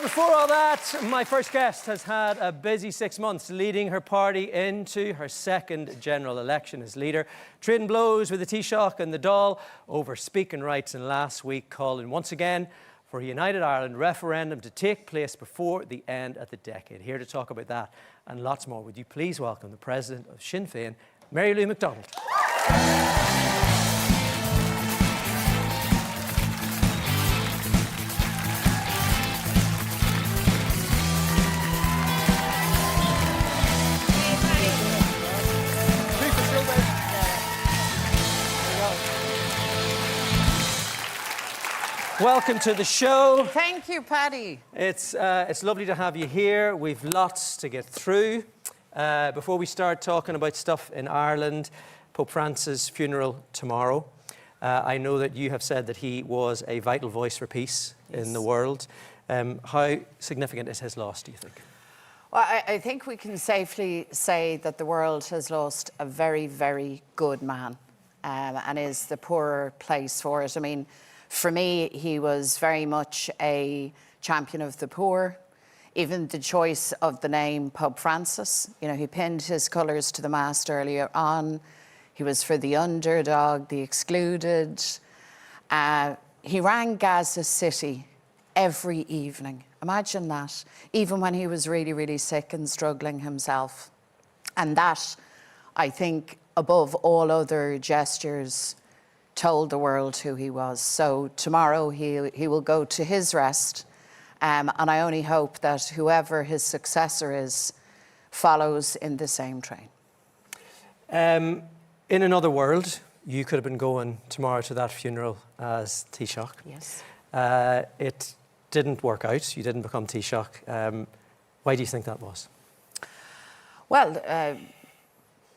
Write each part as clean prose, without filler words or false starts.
before all that, my first guest has had a busy 6 months leading her party into her second general election as leader, trading blows with the Taoiseach and the Dáil over speaking rights, and last week calling once again for a United Ireland referendum to take place before the end of the decade. Here to talk about that and lots more, would you please welcome the President of Sinn Féin, Mary Lou McDonald. Welcome to the show. Thank you, Paddy. It's lovely to have you here. We've lots to get through. Before we start talking about stuff in Ireland, Pope Francis' funeral tomorrow. I know that you have said that he was a vital voice for peace in the world. How significant is his loss, do you think? Well, I think we can safely say that the world has lost a very, very good man, and is the poorer place for it. I mean, for me, he was very much a champion of the poor. Even the choice of the name Pope Francis, you know, he pinned his colours to the mast earlier on. He was for the underdog, the excluded. He rang Gaza City every evening. Imagine that, even when he was really, really sick and struggling himself. And that, I think, above all other gestures, told the world who he was. So tomorrow he will go to his rest, and I only hope that whoever his successor is follows in the same train. In another world, you could have been going tomorrow to that funeral as Taoiseach. Yes. It didn't work out. You didn't become Taoiseach. Why do you think that was? Well,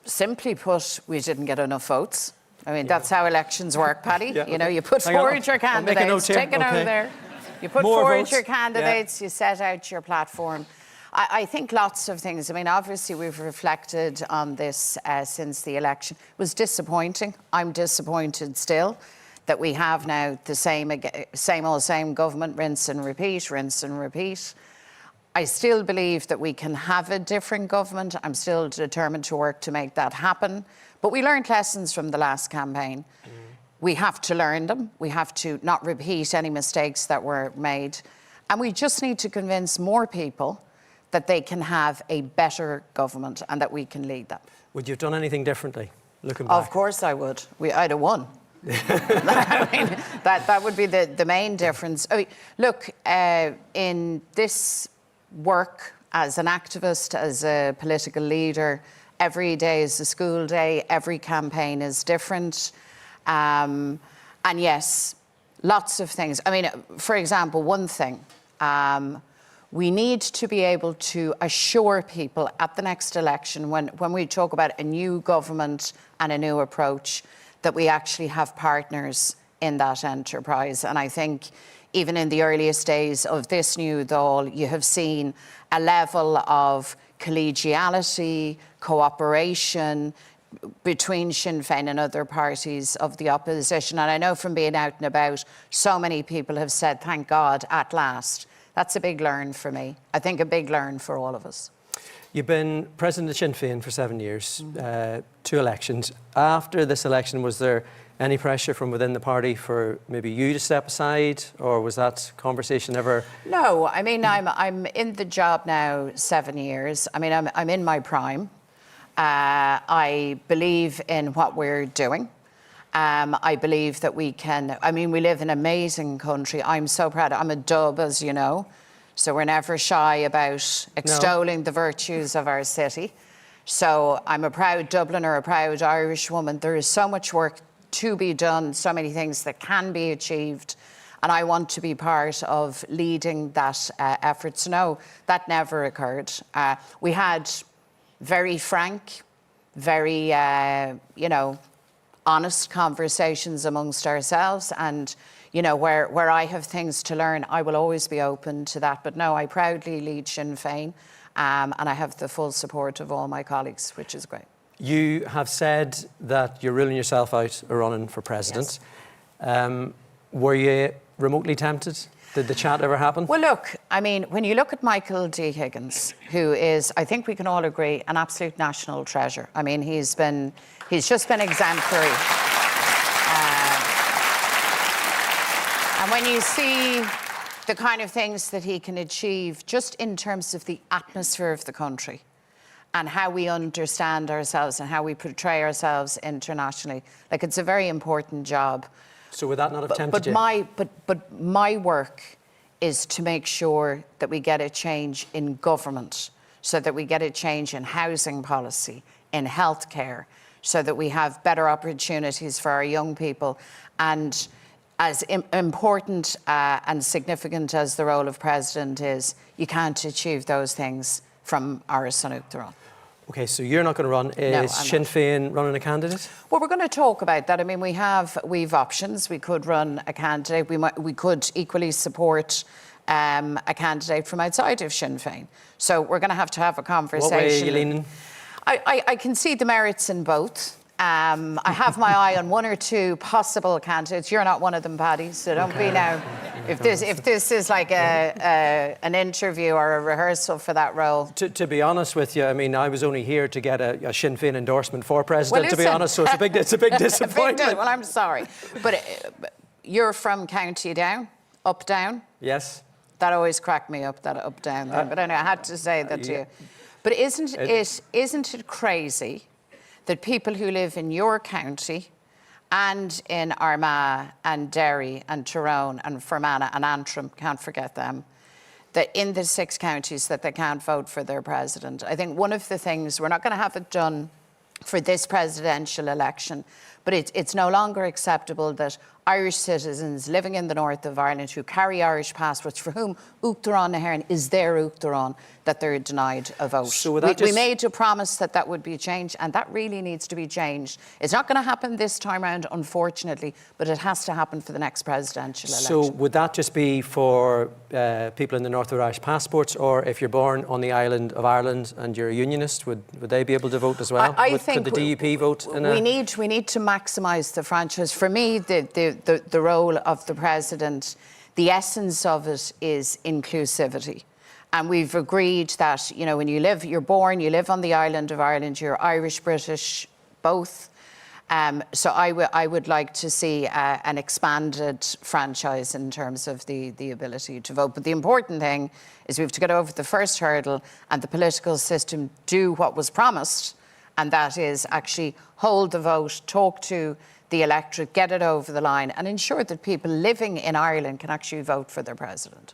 simply put, we didn't get enough votes. I mean, that's how elections work, Paddy. Yeah, You know, you put forward your candidates, take it out there. You put forward your candidates, you set out your platform. I think lots of things. I mean, obviously, we've reflected on this since the election. It was disappointing. I'm disappointed still that we have now the same government, rinse and repeat, rinse and repeat. I still believe that we can have a different government. I'm still determined to work to make that happen. But we learned lessons from the last campaign. We have to learn them. We have to not repeat any mistakes that were made. And we just need to convince more people that they can have a better government and that we can lead them. Would you have done anything differently, looking back? Of course I would. I'd have won. I mean, that would be the main difference. I mean, look, in this work as an activist, as a political leader, every day is a school day, every campaign is different. And yes, lots of things. I mean, for example, one thing, we need to be able to assure people at the next election, when we talk about a new government and a new approach, that we actually have partners in that enterprise. And I think even in the earliest days of this new Dáil, you have seen a level of collegiality, cooperation between Sinn Féin and other parties of the opposition. And I know from being out and about, so many people have said, thank God, at last. That's a big learn for me. I think a big learn for all of us. You've been president of Sinn Féin for 7 years, 2 elections. After this election, was there any pressure from within the party for maybe you to step aside, or was that conversation ever? No, I mean, I'm in the job now 7 years. I mean, I'm in my prime. I believe in what we're doing. I believe that we can, I mean, we live in an amazing country. I'm so proud. I'm a Dub, as you know, so we're never shy about extolling the virtues of our city. So I'm a proud Dubliner, a proud Irish woman. There is so much work to be done, so many things that can be achieved, and I want to be part of leading that effort. So no, that never occurred. We had very frank, very, honest conversations amongst ourselves, and, you know, where I have things to learn, I will always be open to that. But no, I proudly lead Sinn Féin, and I have the full support of all my colleagues, which is great. You have said that you're ruling yourself out of running for president. Yes. Were you remotely tempted Did the chat ever happen? Well, look, I mean, when you look at Michael D. Higgins, who is, I think we can all agree, an absolute national treasure. I mean, he's just been exemplary. And when you see the kind of things that he can achieve just in terms of the atmosphere of the country and how we understand ourselves and how we portray ourselves internationally, like, it's a very important job. So would that not have tempted you? But my work is to make sure that we get a change in government, so that we get a change in housing policy, in healthcare, so that we have better opportunities for our young people. And as important and significant as the role of president is, you can't achieve those things from Áras an Uachtaráin. OK, so you're not going to run. Is Sinn Féin running a candidate? Well, we're going to talk about that. I mean, we've options. We could run a candidate. We could equally support a candidate from outside of Sinn Féin. So we're going to have a conversation. What way are you leaning? I can see the merits in both. I have my eye on one or two possible candidates. You're not one of them, Paddy, so don't be now. If this is like an interview or a rehearsal for that role. To be honest with you, I mean, I was only here to get a Sinn Féin endorsement for president, Well, to be honest, so it's a big disappointment. Well, I'm sorry. But you're from County Down, up, down? Yes. That always cracked me up, that up, down thing. But anyway, I had to say that to you. But isn't it crazy that people who live in your county and in Armagh and Derry and Tyrone and Fermanagh and Antrim, can't forget them, that in the 6 counties that they can't vote for their president? I think one of the things, we're not going to have it done for this presidential election, but it's no longer acceptable that Irish citizens living in the north of Ireland who carry Irish passports, for whom Uachtaráin na hÉireann is their Uachtaráin, that they're denied a vote. So we made a promise that would be changed, and that really needs to be changed. It's not going to happen this time round, unfortunately, but it has to happen for the next presidential election. So would that just be for people in the north with Irish passports, or if you're born on the island of Ireland and you're a unionist, would they be able to vote as well? I think could the DUP vote? We need to maximise the franchise. For me, the role of the president, the essence of it is inclusivity. And we've agreed that, you know, when you live on the island of Ireland, you're Irish, British, both. So I would like to see an expanded franchise in terms of the ability to vote. But the important thing is we have to get over the first hurdle and the political system do what was promised, and that is actually hold the vote, talk to the electorate, get it over the line, and ensure that people living in Ireland can actually vote for their president.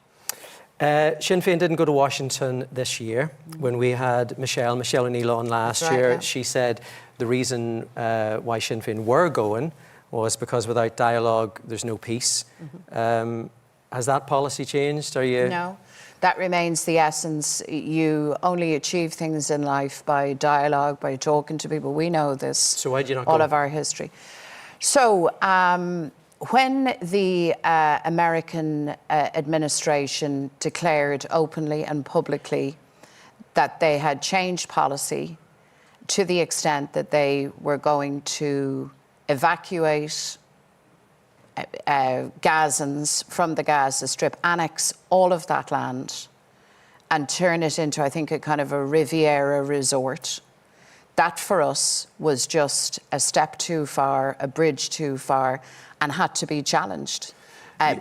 Sinn Féin didn't go to Washington this year. When we had Michelle O'Neill on last year, yeah. She said the reason why Sinn Féin were going was because without dialogue, there's no peace. Mm-hmm. Has that policy changed? No, that remains the essence. You only achieve things in life by dialogue, by talking to people. We know this. So why do you not all go? of our history. So when the American administration declared openly and publicly that they had changed policy to the extent that they were going to evacuate Gazans from the Gaza Strip, annex all of that land and turn it into, I think, a kind of a Riviera resort, that for us was just a step too far, a bridge too far, and had to be challenged.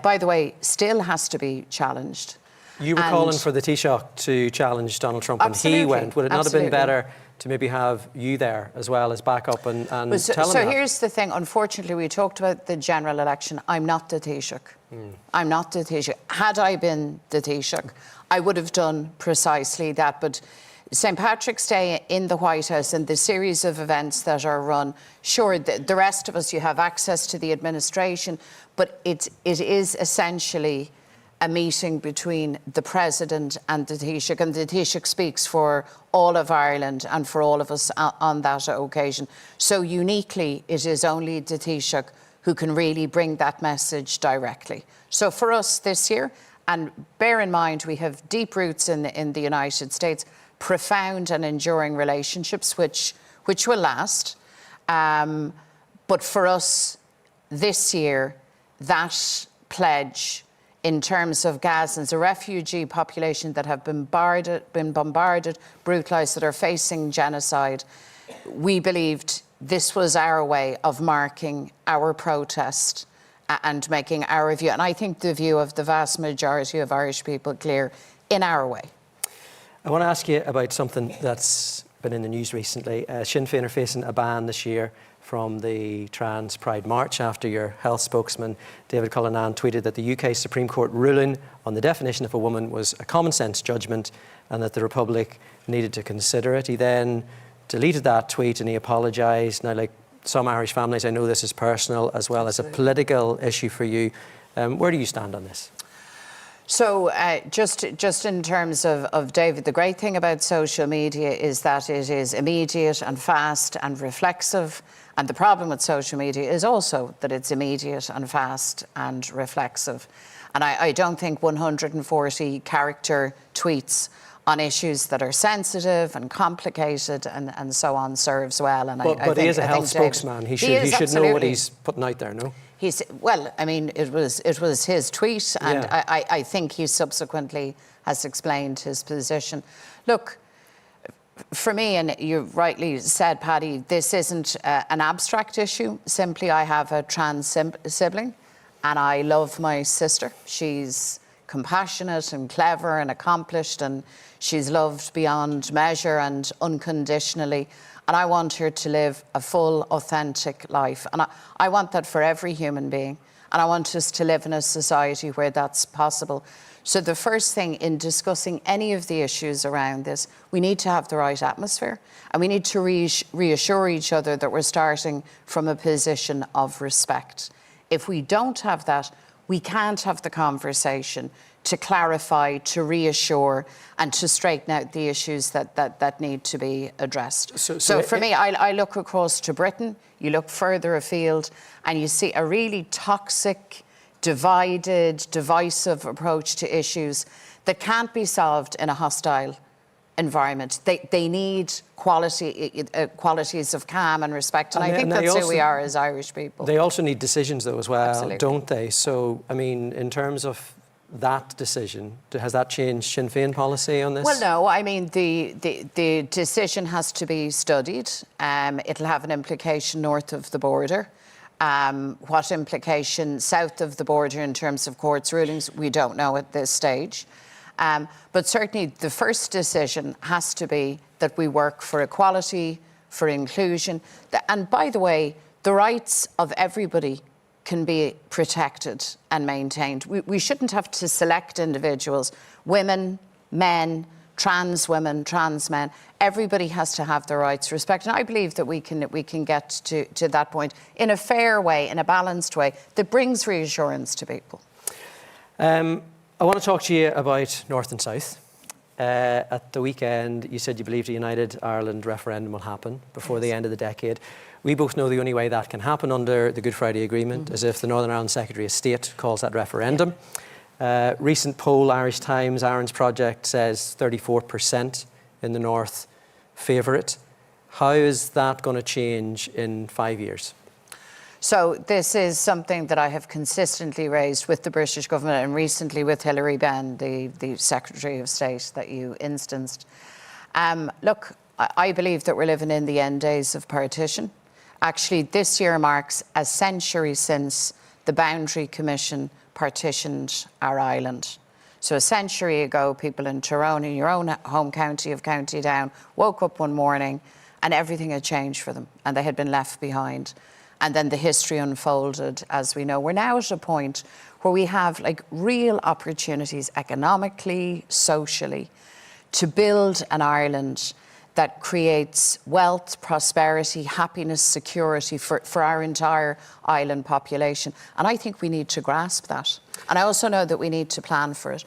By the way, still has to be challenged. You were calling for the Taoiseach to challenge Donald Trump when he went. Would it not have been better to maybe have you there as well as backup and tell him that? So here's the thing. Unfortunately, we talked about the general election. I'm not the Taoiseach. I'm not the Taoiseach. Had I been the Taoiseach, I would have done precisely that. But St. Patrick's Day in the White House and the series of events that are run, sure, the rest of us, you have access to the administration, but it is essentially a meeting between the President and the Taoiseach, and the Taoiseach speaks for all of Ireland and for all of us on that occasion. So uniquely, it is only the Taoiseach who can really bring that message directly. So for us this year, and bear in mind we have deep roots in the United States, profound and enduring relationships which will last. But for us this year, that pledge in terms of Gazans, a refugee population that have been bombarded, brutalised, that are facing genocide. We believed this was our way of marking our protest and making our view, and I think the view of the vast majority of Irish people, clear in our way. I want to ask you about something that's been in the news recently. Sinn Féin are facing a ban this year from the Trans Pride March after your health spokesman, David Cullinane, tweeted that the UK Supreme Court ruling on the definition of a woman was a common sense judgment and that the Republic needed to consider it. He then deleted that tweet and he apologised. Now, like some Irish families, I know this is personal as well as a political issue for you. Where do you stand on this? So just in terms of David, the great thing about social media is that it is immediate and fast and reflexive. And the problem with social media is also that it's immediate and fast and reflexive. And I don't think 140 character tweets on issues that are sensitive and complicated and so on serves well. And but he is a health spokesman. He should know what he's putting out there, no? Well, I mean, it was his tweet, and yeah. I think he subsequently has explained his position. Look, for me, and you rightly said, Paddy, this isn't an abstract issue. Simply, I have a trans sibling, and I love my sister. She's compassionate and clever and accomplished, and she's loved beyond measure and unconditionally. And I want her to live a full, authentic life. And I want that for every human being. And I want us to live in a society where that's possible. So the first thing in discussing any of the issues around this, we need to have the right atmosphere. And we need to reassure each other that we're starting from a position of respect. If we don't have that, we can't have the conversation to clarify, to reassure, and to straighten out the issues that need to be addressed. So for me, I look across to Britain, you look further afield, and you see a really toxic, divided, divisive approach to issues that can't be solved in a hostile environment. They need qualities of calm and respect, and I think that's who we are as Irish people. They also need decisions, though, as well, Absolutely. Don't they? So, I mean, in terms of that decision, has that changed Sinn Féin policy on this? Well, no. I mean, the decision has to be studied. It'll have an implication north of the border. What implication south of the border in terms of courts' rulings, we don't know at this stage. But certainly the first decision has to be that we work for equality, for inclusion. And by the way, the rights of everybody can be protected and maintained. We shouldn't have to select individuals, women, men, trans women, trans men. Everybody has to have their rights respected. And I believe that we can get to that point in a fair way, in a balanced way, that brings reassurance to people. I want to talk to you about North and South. At the weekend, you said you believed a United Ireland referendum will happen before the end of the decade. We both know the only way that can happen under the Good Friday Agreement is if the Northern Ireland Secretary of State calls that referendum. Recent poll, Irish Times, Aaron's Project says 34% in the North favour it. How is that going to change in 5 years? So this is something that I have consistently raised with the British government and recently with Hilary Benn, the Secretary of State that you instanced. Look, I believe that we're living in the end days of partition. Actually, this year marks a century since the Boundary Commission partitioned our island. So a century ago, people in Tyrone, in your own home county of County Down, woke up one morning and everything had changed for them and they had been left behind. And then the history unfolded, as we know. We're now at a point where we have like real opportunities economically, socially, to build an Ireland that creates wealth, prosperity, happiness, security for our entire island population. And I think we need to grasp that. And I also know that we need to plan for it.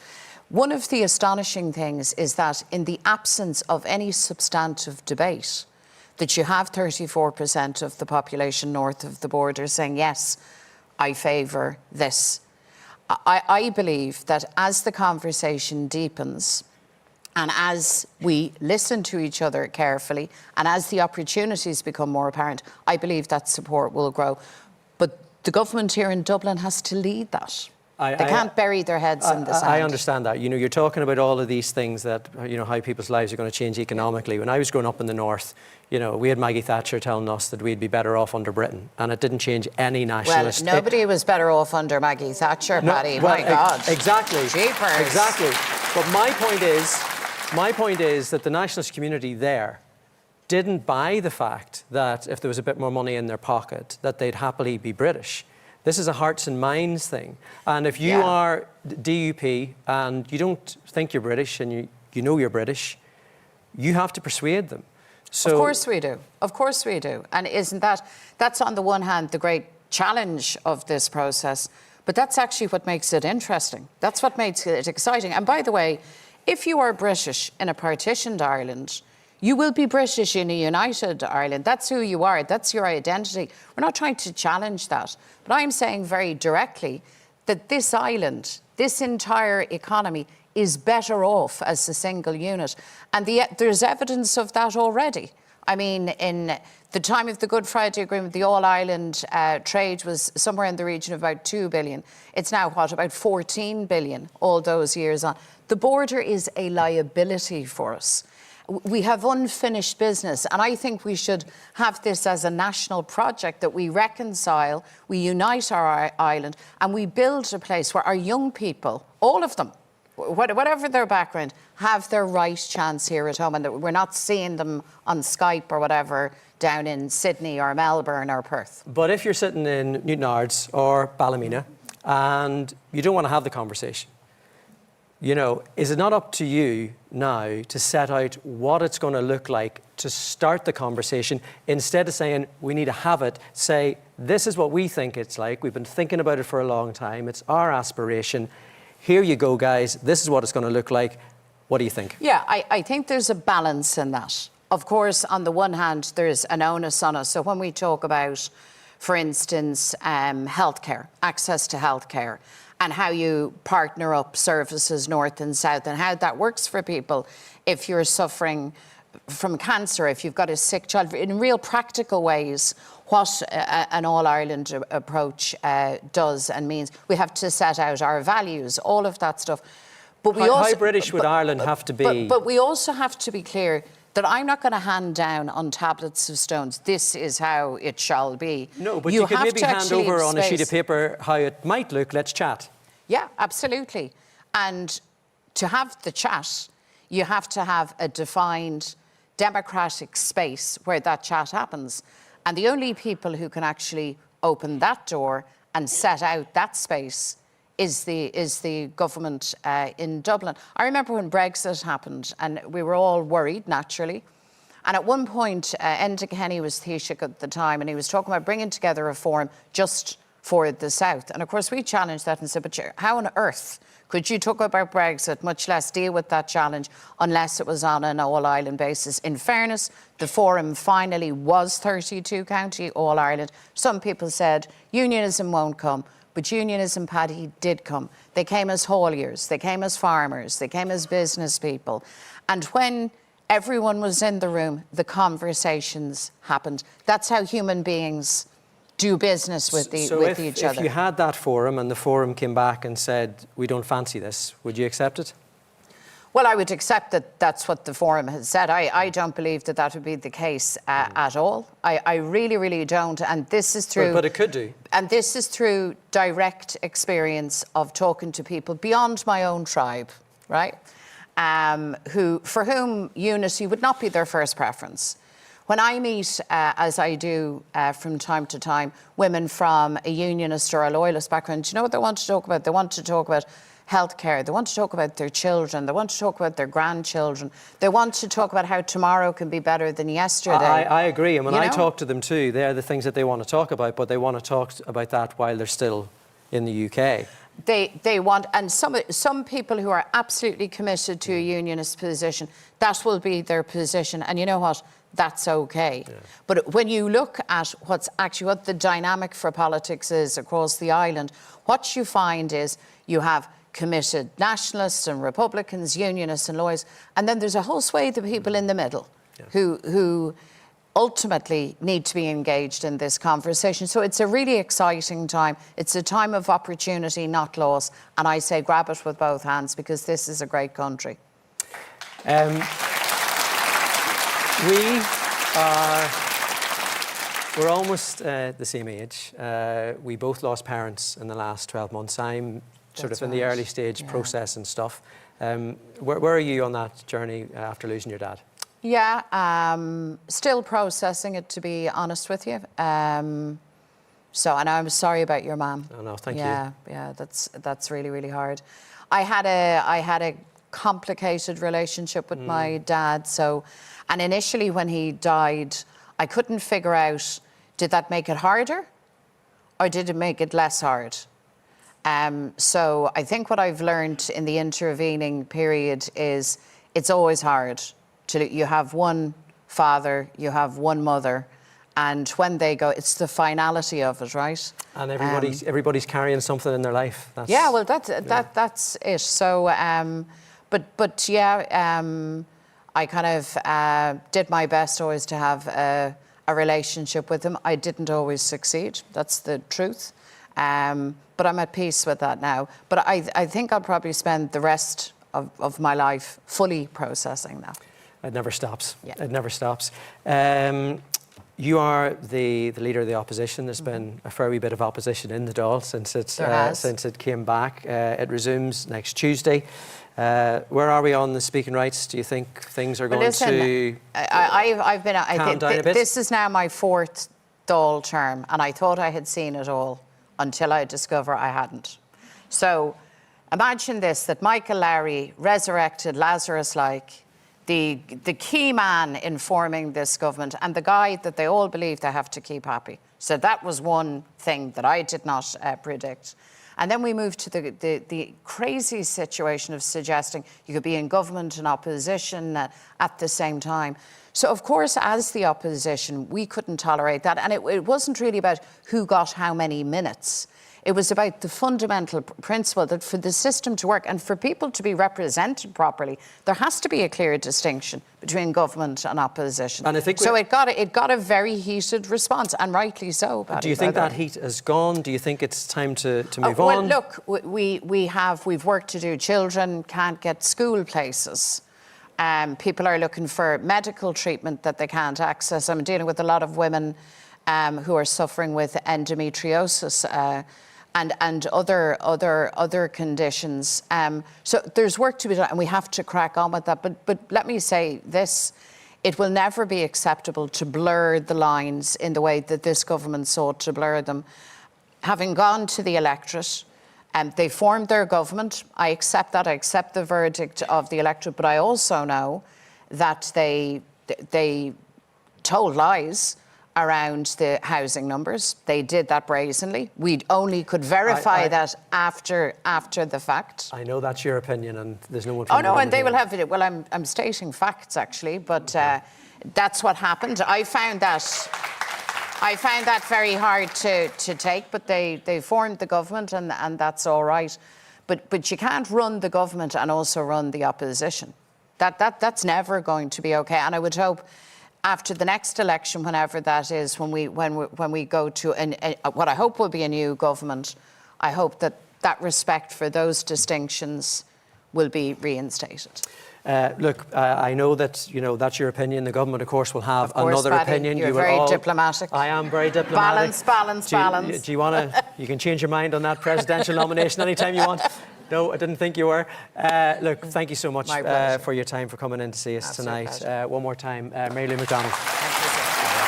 One of the astonishing things is that in the absence of any substantive debate, that you have 34% of the population north of the border saying, yes, I favour this. I believe that as the conversation deepens and as we listen to each other carefully and as the opportunities become more apparent, I believe that support will grow. But the government here in Dublin has to lead that. They can't bury their heads in the sand. I understand that. You know, you're talking about all of these things that, you know, how people's lives are going to change economically. When I was growing up in the north, you know, we had Maggie Thatcher telling us that we'd be better off under Britain, and it didn't change any nationalist... Well, nobody was better off under Maggie Thatcher, Paddy. My God. Exactly. Jeepers. Exactly. But my point is that the nationalist community there didn't buy the fact that if there was a bit more money in their pocket, that they'd happily be British. This is a hearts and minds thing. And if you are DUP and you don't think you're British and you know you're British, you have to persuade them. So, of course we do. Of course we do. And isn't that's on the one hand the great challenge of this process, but that's actually what makes it interesting. That's what makes it exciting. And by the way, if you are British in a partitioned Ireland, you will be British in a united Ireland. That's who you are. That's your identity. We're not trying to challenge that. But I'm saying very directly that this island, this entire economy, is better off as a single unit. And there's evidence of that already. I mean, in the time of the Good Friday Agreement, the all-Ireland trade was somewhere in the region of about 2 billion. It's now, about 14 billion all those years on. The border is a liability for us. We have unfinished business, and I think we should have this as a national project, that we reconcile, we unite our island, and we build a place where our young people, all of them, whatever their background, have their right chance here at home, and that we're not seeing them on Skype or whatever down in Sydney or Melbourne or Perth. But if you're sitting in Newtownards or Ballymena and you don't want to have the conversation, you know, is it not up to you now to set out what it's going to look like to start the conversation? Instead of saying, we need to have it, say, this is what we think it's like. We've been thinking about it for a long time. It's our aspiration. Here you go, guys. This is what it's going to look like. What do you think? Yeah, I think there's a balance in that. Of course, on the one hand, there's an onus on us. So when we talk about, for instance, healthcare, access to healthcare, and how you partner up services north and south, and how that works for people if you're suffering from cancer, if you've got a sick child, in real practical ways, what an all-Ireland approach does and means. We have to set out our values, all of that stuff. But how British would Ireland have to be? But we also have to be clear that I'm not going to hand down on tablets of stones, this is how it shall be. No, but you could maybe hand over on a sheet of paper how it might look. Let's chat. Yeah, absolutely. And to have the chat, you have to have a defined democratic space where that chat happens. And the only people who can actually open that door and set out that space is the government in Dublin. I remember when Brexit happened, and we were all worried, naturally. And at one point, Enda Kenny was Taoiseach at the time, and he was talking about bringing together a forum just for the South. And of course, we challenged that and said, but how on earth could you talk about Brexit, much less deal with that challenge, unless it was on an all-Ireland basis? In fairness, the forum finally was 32 county all-Ireland. Some people said unionism won't come. But unionism, Paddy, did come. They came as hauliers, they came as farmers, they came as business people. And when everyone was in the room, the conversations happened. That's how human beings do business with each other. So if you had that forum and the forum came back and said, we don't fancy this, would you accept it? Well, I would accept that that's what the forum has said. I don't believe that that would be the case at all. I really, really don't. And this is through... But it could do. And this is through direct experience of talking to people beyond my own tribe, right? For whom unity would not be their first preference. When I meet, as I do from time to time, women from a unionist or a loyalist background, do you know what they want to talk about? They want to talk about healthcare. They want to talk about their children. They want to talk about their grandchildren. They want to talk about how tomorrow can be better than yesterday. I agree. And when I talk to them too, they're the things that they want to talk about, but they want to talk about that while they're still in the UK. They want, and some people who are absolutely committed to a unionist position, that will be their position. And you know what? That's okay. Yeah. But when you look at what the dynamic for politics is across the island, what you find is you have committed nationalists and Republicans, unionists and lawyers, and then there's a whole swathe of people in the middle who ultimately need to be engaged in this conversation. So it's a really exciting time. It's a time of opportunity, not loss. And I say grab it with both hands, because this is a great country. We're almost the same age. We both lost parents in the last 12 months. I'm sort of in the early stage process and stuff. Where are you on that journey after losing your dad? Yeah, still processing it, to be honest with you. So, and I'm sorry about your mum. Oh no, thank you. Yeah, that's really, really hard. I had a complicated relationship with my dad. So, and initially when he died, I couldn't figure out, did that make it harder or did it make it less hard? So I think what I've learned in the intervening period is it's always hard. You have one father, you have one mother, and when they go, it's the finality of it, right? And everybody's carrying something in their life. Yeah, well, that's it. So, but yeah, I kind of did my best always to have a relationship with him. I didn't always succeed. That's the truth. But I'm at peace with that now. But I think I'll probably spend the rest of my life fully processing that. It never stops. Yeah. It never stops. You are the leader of the opposition. There's been a fair wee bit of opposition in the Dáil since it came back. It resumes next Tuesday. Where are we on the speaking rights? Do you think things are going to I've been. calm down a bit? This is now my 4th Dáil term, and I thought I had seen it all until I discover I hadn't. So imagine this: that Michael Lowry, resurrected Lazarus-like, the key man in forming this government, and the guy that they all believe they have to keep happy. So that was one thing that I did not predict. And then we moved to the crazy situation of suggesting you could be in government and opposition at the same time. So, of course, as the opposition, we couldn't tolerate that. And it wasn't really about who got how many minutes. It was about the fundamental principle that for the system to work and for people to be represented properly, there has to be a clear distinction between government and opposition. And I think so. It got a very heated response, and rightly so. Do you think that heat has gone? Do you think it's time to move on? Well, look, we've work to do. Children can't get school places. People are looking for medical treatment that they can't access. I'm dealing with a lot of women who are suffering with endometriosis. And other conditions. So there's work to be done, and we have to crack on with that. But let me say this: it will never be acceptable to blur the lines in the way that this government sought to blur them. Having gone to the electorate, they formed their government. I accept that. I accept the verdict of the electorate. But I also know that they told lies around the housing numbers. They did that brazenly. We only could verify that after the fact. I know that's your opinion, and there's no one. Oh no, and they will have it. Well, I'm stating facts actually, but that's what happened. I found that very hard to take, but they formed the government, and that's all right. But you can't run the government and also run the opposition. That's never going to be okay. And I would hope, after the next election, whenever that is, when we go to what I hope will be a new government, I hope that respect for those distinctions will be reinstated. Look, I know that that's your opinion. The government, of course, will have another Paddy, opinion. You're very diplomatic. I am very diplomatic. Balance. Do you want to? You can change your mind on that presidential nomination anytime you want. No, I didn't think you were. Look, thank you so much for your time, for coming in to see us tonight. One more time, Mary Lou McDonald. Thank you, sir.